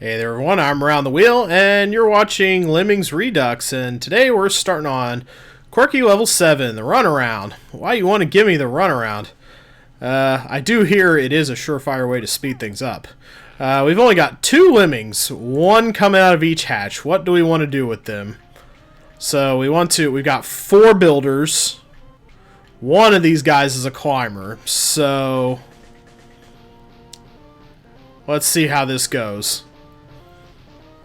Hey there everyone, I'm Around the Wheel, and you're watching Lemmings Redux, and today we're starting on Quirky Level 7, the Runaround. Why you want to give me the Runaround? I do hear it is a surefire way to speed things up. We've only got 2 Lemmings, one coming out of each hatch. What do we want to do with them? So we've got 4 builders. One of these guys is a climber, so let's see how this goes.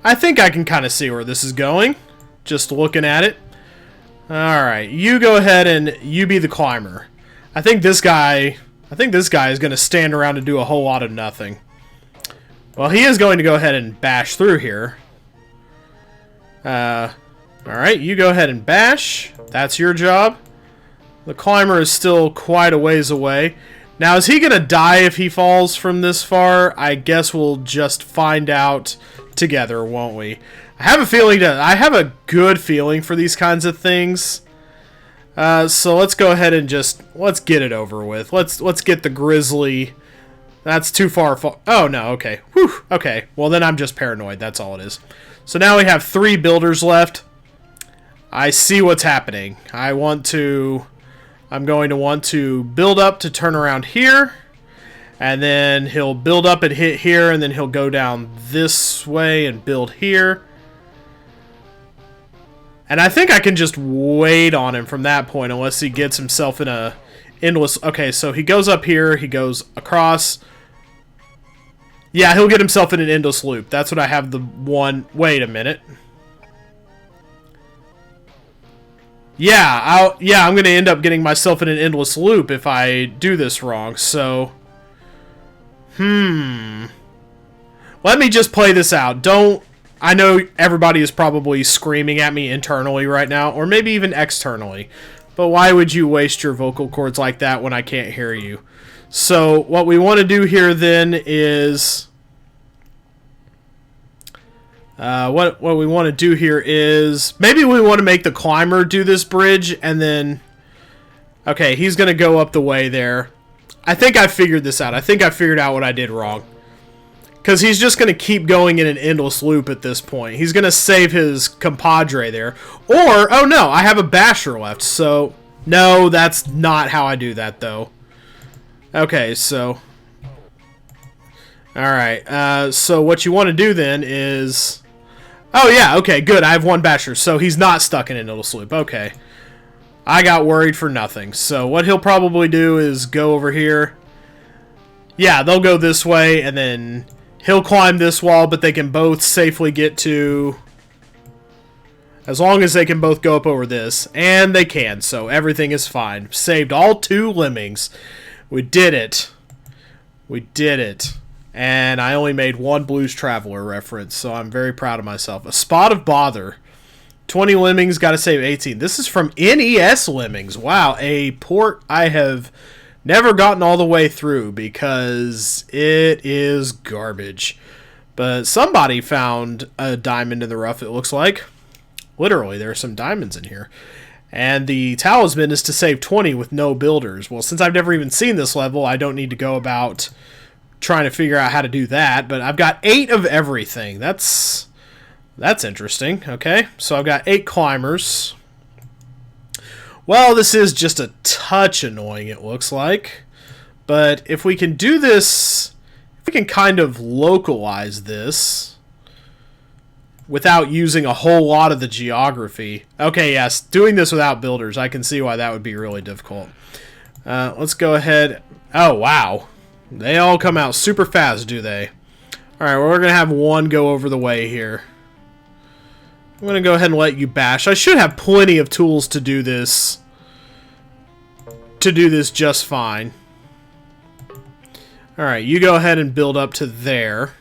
I think I can kind of see where this is going, just looking at it. Alright, you go ahead and you be the climber. I think this guy is going to stand around and do a whole lot of nothing. Well, he is going to go ahead and bash through here. Alright, you go ahead and bash. That's your job. The climber is still quite a ways away. Now, is he going to die if he falls from this far? I guess we'll just find out together, won't we? I have a good feeling for these kinds of things. So let's go ahead and let's get it over with. Let's get the grizzly. That's too far. Oh no, okay. Whew, okay. Well, then I'm just paranoid. That's all it is. So now we have 3 builders left. I see what's happening. I'm going to want to build up to turn around here. And then he'll build up and hit here, and then he'll go down this way and build here. And I think I can just wait on him from that point unless he gets himself in a endless... Okay, so he goes up here, he goes across. Yeah, he'll get himself in an endless loop. That's what I have the one... Wait a minute. Yeah, I'm going to end up getting myself in an endless loop if I do this wrong, so... Let me just play this out. I know everybody is probably screaming at me internally right now, or maybe even externally. But why would you waste your vocal cords like that when I can't hear you? So what we want to do here then is... what we want to do here is... Maybe we want to make the climber do this bridge, and then... Okay, he's going to go up the way there. I think I figured this out. I think I figured out what I did wrong. Because he's just going to keep going in an endless loop at this point. He's going to save his compadre there. Or, oh no, I have a basher left. So, no, that's not how I do that, though. Okay, so... Alright, so what you want to do then is... Oh yeah, okay, good, I have 1 basher. So he's not stuck in an endless loop. Okay. I got worried for nothing. So what he'll probably do is go over here. Yeah, they'll go this way, and then he'll climb this wall, but they can both safely get to... As long as they can both go up over this. And they can, so everything is fine. Saved all 2 lemmings. We did it. We did it. And I only made 1 Blues Traveler reference, so I'm very proud of myself. A spot of bother. 20 lemmings, gotta save 18. This is from NES Lemmings. Wow, a port I have never gotten all the way through because it is garbage. But somebody found a diamond in the rough, it looks like. Literally, there are some diamonds in here. And the talisman is to save 20 with no builders. Well, since I've never even seen this level, I don't need to go about trying to figure out how to do that. But I've got 8 of everything. That's interesting. Okay, so I've got 8 climbers. Well, this is just a touch annoying, it looks like. But if we can do this, if we can kind of localize this without using a whole lot of the geography. Okay, yes, doing this without builders, I can see why that would be really difficult. Let's go ahead. Oh, wow. They all come out super fast, do they? Alright, well, we're going to have 1 go over the way here. I'm going to go ahead and let you bash. I should have plenty of tools to do this. Just fine. Alright, you go ahead and build up to there.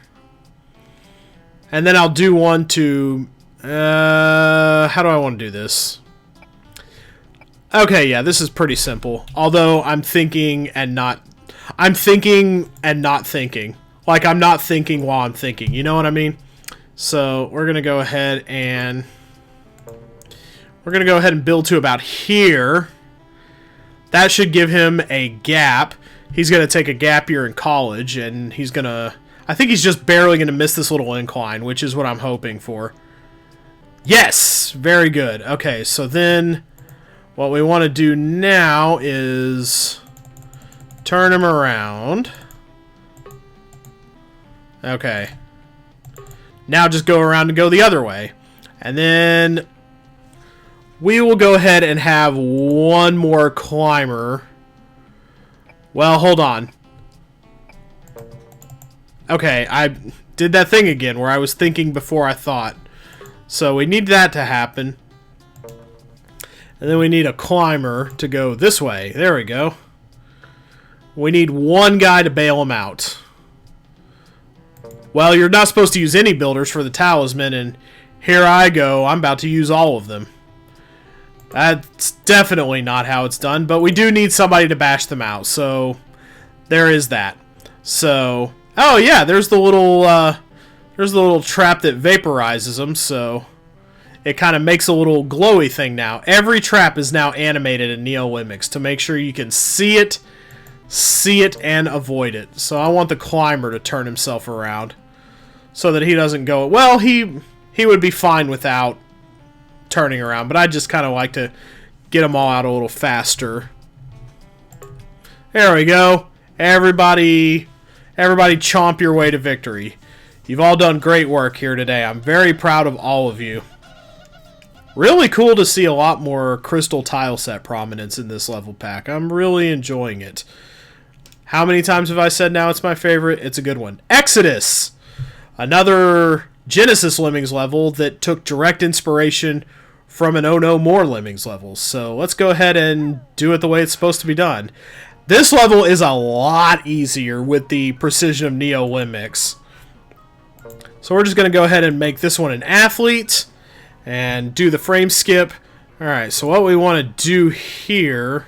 And then I'll do one to... how do I want to do this? Okay, yeah, this is pretty simple. Although I'm thinking and not... I'm thinking and not thinking. Like, I'm not thinking while I'm thinking. You know what I mean? So we're going to go ahead and build to about here. That should give him a gap. He's going to take a gap year in college, and he's going to... I think he's just barely going to miss this little incline, which is what I'm hoping for. Yes! Very good. Okay, so then what we want to do now is turn him around. Okay. Now just go around and go the other way. And then we will go ahead and have one more climber. Well, hold on. Okay, I did that thing again where I was thinking before I thought. So we need that to happen. And then we need a climber to go this way. There we go. We need one guy to bail him out. Well, you're not supposed to use any builders for the talisman, and here I go. I'm about to use all of them. That's definitely not how it's done, but we do need somebody to bash them out, so there is that. So, oh yeah, there's the little trap that vaporizes them, so it kind of makes a little glowy thing now. Every trap is now animated in Neo-Lemmings to make sure you can see it, and avoid it. So I want the climber to turn himself around so that he doesn't go... Well, he would be fine without turning around, but I just kind of like to get them all out a little faster. There we go. Everybody chomp your way to victory. You've all done great work here today. I'm very proud of all of you. Really cool to see a lot more crystal tile set prominence in this level pack. I'm really enjoying it. How many times have I said now it's my favorite? It's a good one. Exodus! Another Genesis Lemmings level that took direct inspiration from an Oh No More Lemmings level. So let's go ahead and do it the way it's supposed to be done. This level is a lot easier with the precision of Neo-Lemmings. So we're just going to go ahead and make this one an athlete and do the frame skip. Alright, so what we want to do here...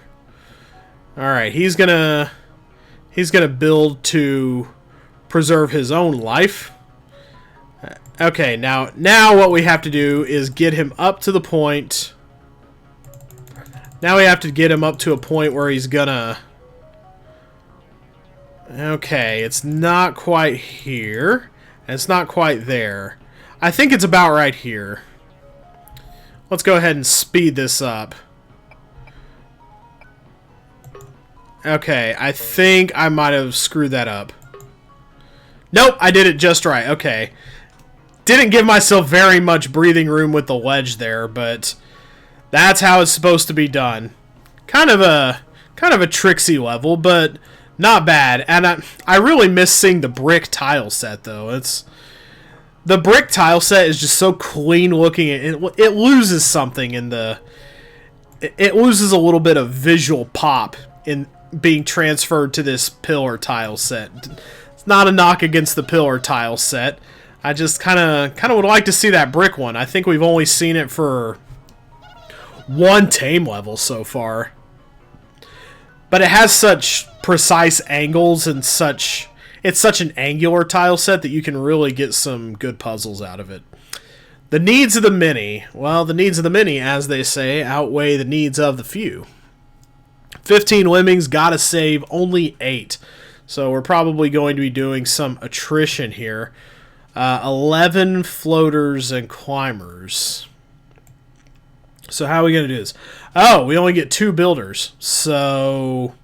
Alright, he's gonna build to preserve his own life. Okay, now what we have to do is get him up to the point... Now we have to get him up to a point where he's gonna... Okay, it's not quite here. And it's not quite there. I think it's about right here. Let's go ahead and speed this up. Okay, I think I might have screwed that up. Nope, I did it just right. Okay. Didn't give myself very much breathing room with the ledge there, but that's how it's supposed to be done. Kind of a tricksy level, but not bad. And I really miss seeing the brick tile set though. The brick tile set is just so clean looking. It loses something in the... It loses a little bit of visual pop in being transferred to this pillar tile set. It's not a knock against the pillar tile set. I just kind of would like to see that brick one. I think we've only seen it for one tame level so far. But it has such precise angles and such... It's such an angular tile set that you can really get some good puzzles out of it. The needs of the many. Well, the needs of the many, as they say, outweigh the needs of the few. 15 lemmings, gotta save only 8. So we're probably going to be doing some attrition here. 11 floaters and climbers. So how are we going to do this? Oh, we only get 2 builders. So,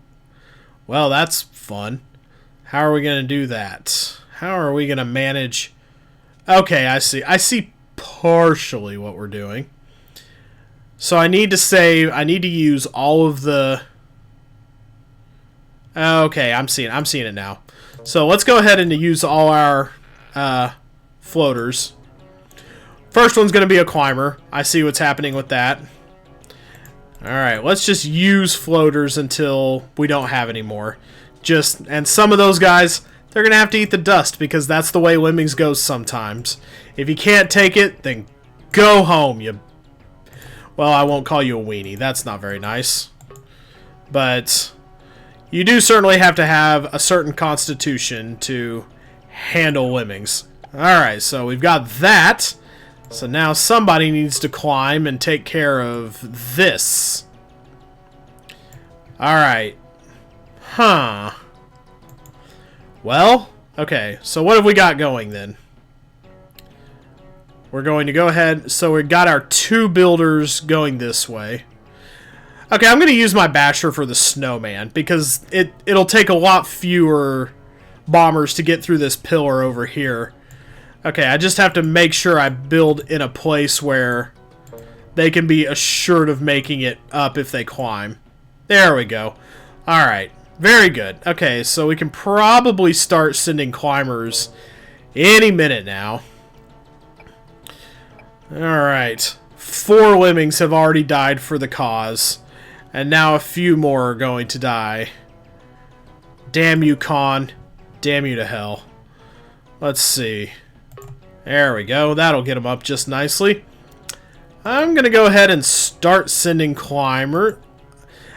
well, that's fun. How are we going to do that? How are we going to manage... Okay, I see. I see partially what we're doing. So I need to save... I need to use all of the... Okay, I'm seeing it now. So let's go ahead and use all our floaters. First one's going to be a climber. I see what's happening with that. Alright, let's just use floaters until we don't have any more. And some of those guys, they're going to have to eat the dust because that's the way Lemmings goes sometimes. If you can't take it, then go home, you... Well, I won't call you a weenie. That's not very nice. But you do certainly have to have a certain constitution to handle Lemmings. Alright, so we've got that. So now somebody needs to climb and take care of this. Alright. Huh. Well, Okay, so what have we got going then? We're going to go ahead. So we've got our 2 builders going this way. Okay, I'm going to use my basher for the snowman because it'll take a lot fewer bombers to get through this pillar over here. Okay, I just have to make sure I build in a place where they can be assured of making it up if they climb. There we go. Alright, very good. Okay, so we can probably start sending climbers any minute now. Alright, 4 lemmings have already died for the cause. And now a few more are going to die. Damn you, Con. Damn you to hell. Let's see. There we go. That'll get them up just nicely. I'm going to go ahead and start sending climber.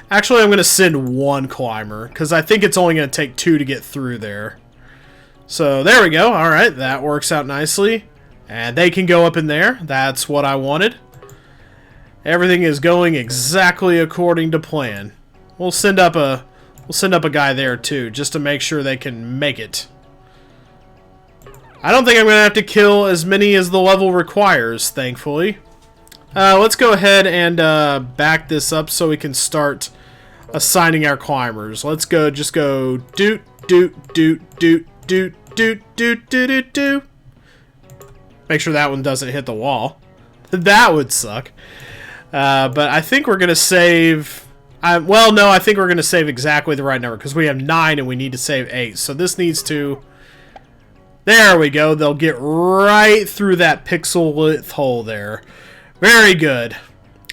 Actually, I'm going to send 1 climber, because I think it's only going to take 2 to get through there. So, there we go. Alright, that works out nicely. And they can go up in there. That's what I wanted. Everything is going exactly according to plan. We'll send up a guy there too, just to make sure they can make it. I don't think I'm going to have to kill as many as the level requires, thankfully. Let's go ahead and back this up so we can start assigning our climbers. Let's go, just go doot, doot, doot, doot, doot, doot, doot, doot, doot, doot. Make sure that one doesn't hit the wall. That would suck. But I think we're going to save... well, no, I think we're going to save exactly the right number, because we have 9 and we need to save 8. So this needs to... There we go. They'll get right through that pixel-width hole there. Very good.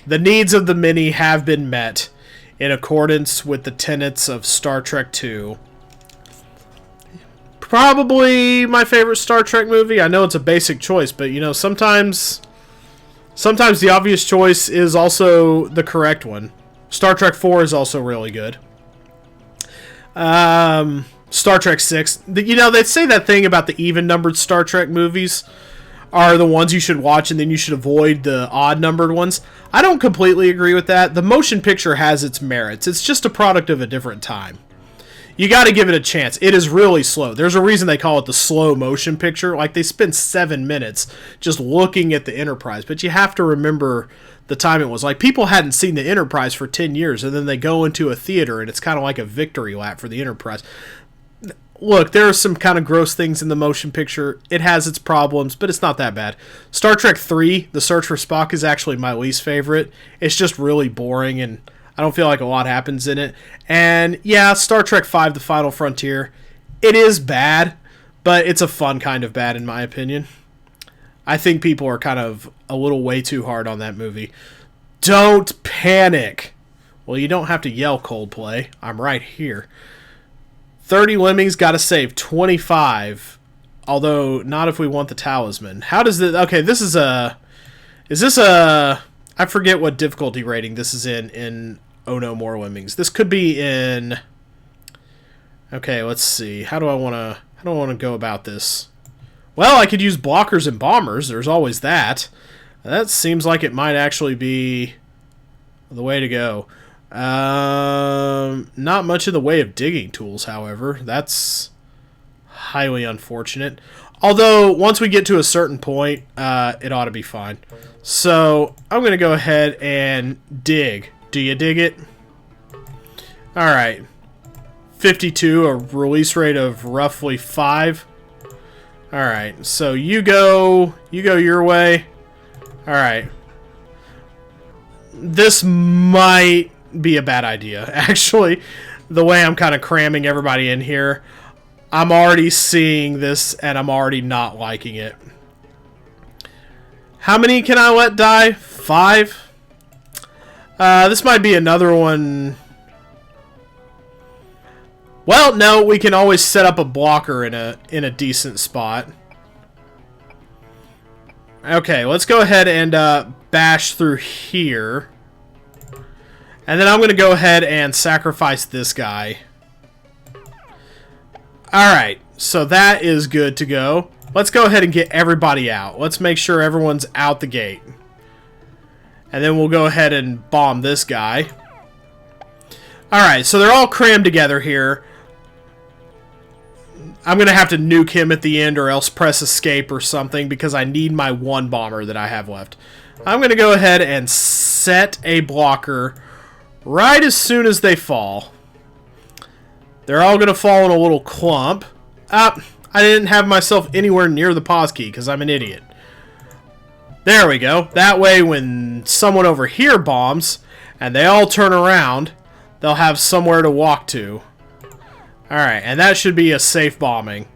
The needs of the many have been met in accordance with the tenets of Star Trek II. Probably my favorite Star Trek movie. I know it's a basic choice, but, you know, sometimes the obvious choice is also the correct one. Star Trek 4 is also really good. Star Trek 6. You know, they say that thing about the even-numbered Star Trek movies are the ones you should watch, and then you should avoid the odd-numbered ones. I don't completely agree with that. The motion picture has its merits. It's just a product of a different time. You got to give it a chance. It is really slow. There's a reason they call it the slow motion picture. Like, they spend 7 minutes just looking at the Enterprise. But you have to remember the time it was. Like, people hadn't seen the Enterprise for 10 years, and then they go into a theater, and it's kind of like a victory lap for the Enterprise. Look, there are some kind of gross things in the motion picture. It has its problems, but it's not that bad. Star Trek 3, The Search for Spock, is actually my least favorite. It's just really boring, and I don't feel like a lot happens in it. And yeah, Star Trek V, The Final Frontier, it is bad, but it's a fun kind of bad in my opinion. I think people are kind of a little way too hard on that movie. Don't panic. Well, you don't have to yell, Coldplay. I'm right here. 30 lemmings, got to save 25. Although, not if we want the talisman. How does this... Okay, this is a... Is this a... I forget what difficulty rating this is in Oh No More Lemmings. This could be in... Okay, let's see. How do I want to go about this? Well, I could use blockers and bombers. There's always that. That seems like it might actually be the way to go. Not much in the way of digging tools, however. That's highly unfortunate. Although, once we get to a certain point, it ought to be fine. So, I'm going to go ahead and dig. Do you dig it? Alright. 52, a release rate of roughly 5. Alright, so you go your way. Alright. This might be a bad idea, actually. The way I'm kind of cramming everybody in here. I'm already seeing this, and I'm already not liking it. How many can I let die? 5? This might be another one. Well, no, we can always set up a blocker in a decent spot. Okay, let's go ahead and bash through here. And then I'm going to go ahead and sacrifice this guy. Alright, so that is good to go. Let's go ahead and get everybody out. Let's make sure everyone's out the gate. And then we'll go ahead and bomb this guy. Alright, so they're all crammed together here. I'm going to have to nuke him at the end or else press escape or something because I need my one bomber that I have left. I'm going to go ahead and set a blocker right as soon as they fall. They're all going to fall in a little clump. I didn't have myself anywhere near the pause key because I'm an idiot. There we go. That way when someone over here bombs and they all turn around, they'll have somewhere to walk to. Alright, and that should be a safe bombing.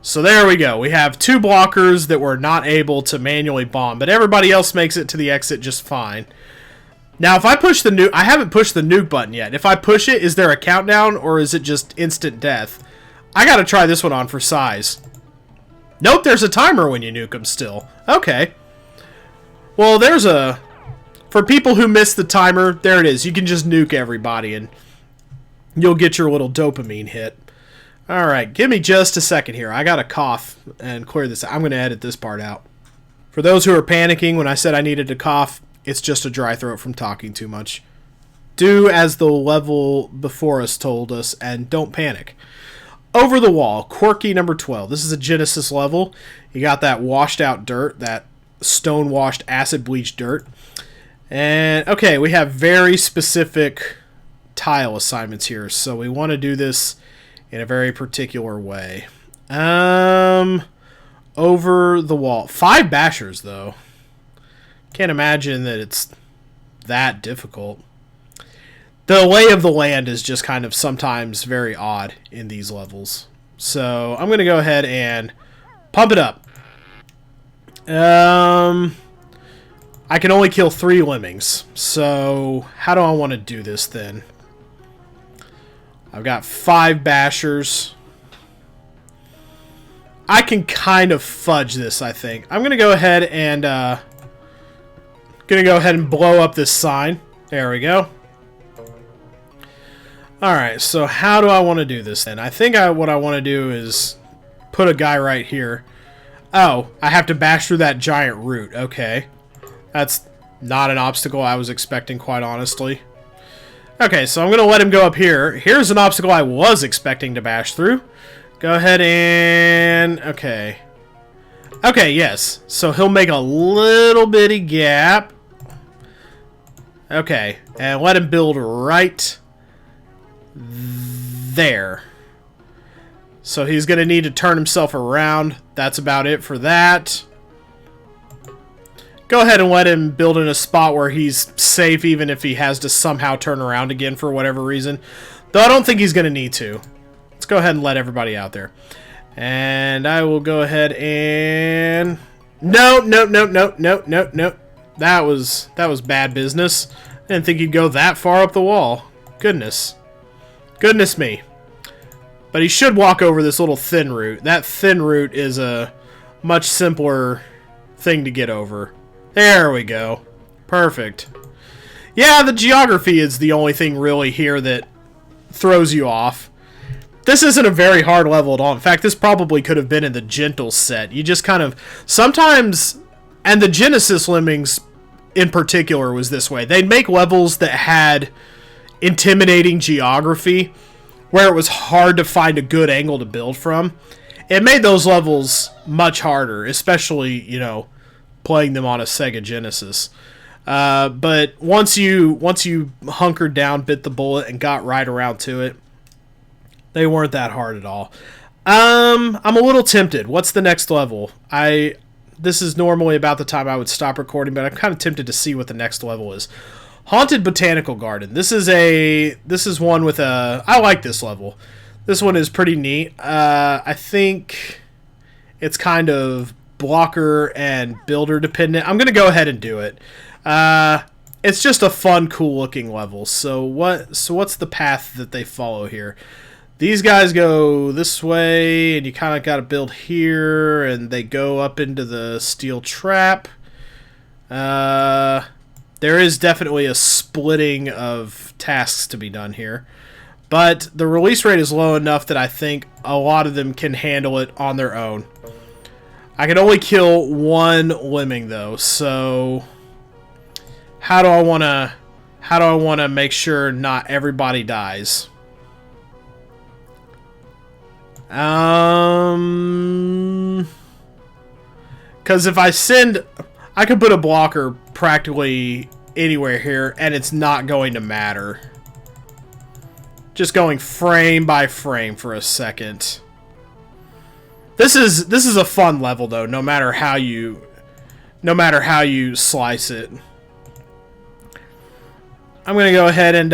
So there we go. We have 2 blockers that were not able to manually bomb, but everybody else makes it to the exit just fine. Now, if I push the nuke... I haven't pushed the nuke button yet. If I push it, is there a countdown, or is it just instant death? I gotta try this one on for size. Nope, there's a timer when you nuke them still. Okay. Well, there's a... For people who miss the timer, there it is. You can just nuke everybody, and you'll get your little dopamine hit. Alright, give me just a second here. I gotta cough and clear this. I'm gonna edit this part out. For those who are panicking when I said I needed to cough, it's just a dry throat from talking too much. Do as the level before us told us, and don't panic. Over the wall, quirky number 12. This is a Genesis level. You got that washed out dirt, that stone washed acid bleached dirt. And, okay, we have very specific tile assignments here, so we want to do this in a very particular way. Over the wall. 5 bashers, though. Can't imagine that it's that difficult. The lay of the land is just kind of sometimes very odd in these levels. So I'm going to go ahead and pump it up. I can only kill 3 lemmings. So how do I want to do this then? I've got 5 bashers. I can kind of fudge this, I think. I'm going to go ahead and blow up this sign. There we go. Alright, so how do I want to do this then? I think what I want to do is put a guy right here. Oh, I have to bash through that giant root. Okay. That's not an obstacle I was expecting, quite honestly. Okay, so I'm going to let him go up here. Here's an obstacle I was expecting to bash through. Go ahead and... Okay. Okay, yes. So he'll make a little bitty gap. Okay, and let him build right there. So he's going to need to turn himself around. That's about it for that. Go ahead and let him build in a spot where he's safe, even if he has to somehow turn around again for whatever reason. Though I don't think he's going to need to. Let's go ahead and let everybody out there. And I will go ahead and... No. That was bad business. I didn't think he'd go that far up the wall. Goodness. Goodness me. But he should walk over this little thin route. That thin route is a much simpler thing to get over. There we go. Perfect. Yeah, the geography is the only thing really here that throws you off. This isn't a very hard level at all. In fact, this probably could have been in the Gentle set. You just kind of... Sometimes... And the Genesis Lemmings, in particular, was this way. They'd make levels that had intimidating geography, where it was hard to find a good angle to build from. It made those levels much harder, especially, you know, playing them on a Sega Genesis. But once you hunkered down, bit the bullet, and got right around to it, they weren't that hard at all. I'm a little tempted. What's the next level? This is normally about the time I would stop recording, but I'm kind of tempted to see what the next level is. Haunted Botanical Garden. This is one with a... I like this level. This one is pretty neat. I think it's kind of blocker and builder dependent. I'm going to go ahead and do it. It's just a fun, cool looking level. So what's the path that they follow here? These guys go this way, and you kind of got to build here, and they go up into the steel trap. There is definitely a splitting of tasks to be done here. But the release rate is low enough that I think a lot of them can handle it on their own. I can only kill 1 lemming, though, so how do I want to make sure not everybody dies? Because if I send... I could put a blocker practically anywhere here, and it's not going to matter. Just going frame by frame for a second. This is a fun level, though, no matter how you slice it. I'm going to go ahead and...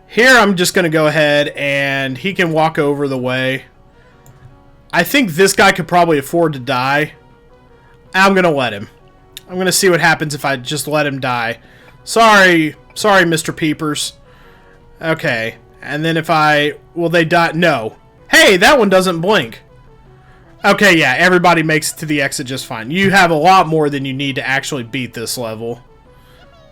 here, I'm just going to go ahead and he can walk over the way. I think this guy could probably afford to die. I'm going to let him. I'm going to see what happens if I just let him die. Sorry, Mr. Peepers. Okay. And then if I... Will they die? No. Hey, that one doesn't blink. Okay, yeah, everybody makes it to the exit just fine. You have a lot more than you need to actually beat this level.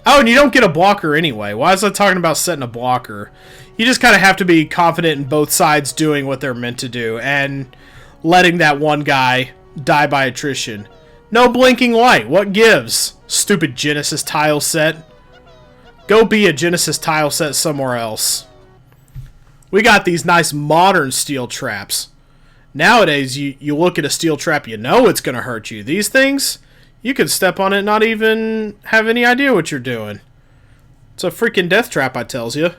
Oh, and you don't get a blocker anyway. Why is I talking about setting a blocker? You just kind of have to be confident in both sides doing what they're meant to do and letting that one guy die by attrition. No blinking light. What gives? Stupid Genesis tile set. Go be a Genesis tile set somewhere else. We got these nice modern steel traps. Nowadays, you look at a steel trap, you know it's going to hurt you. These things... You could step on it and not even have any idea what you're doing. It's a freaking death trap, I tells you.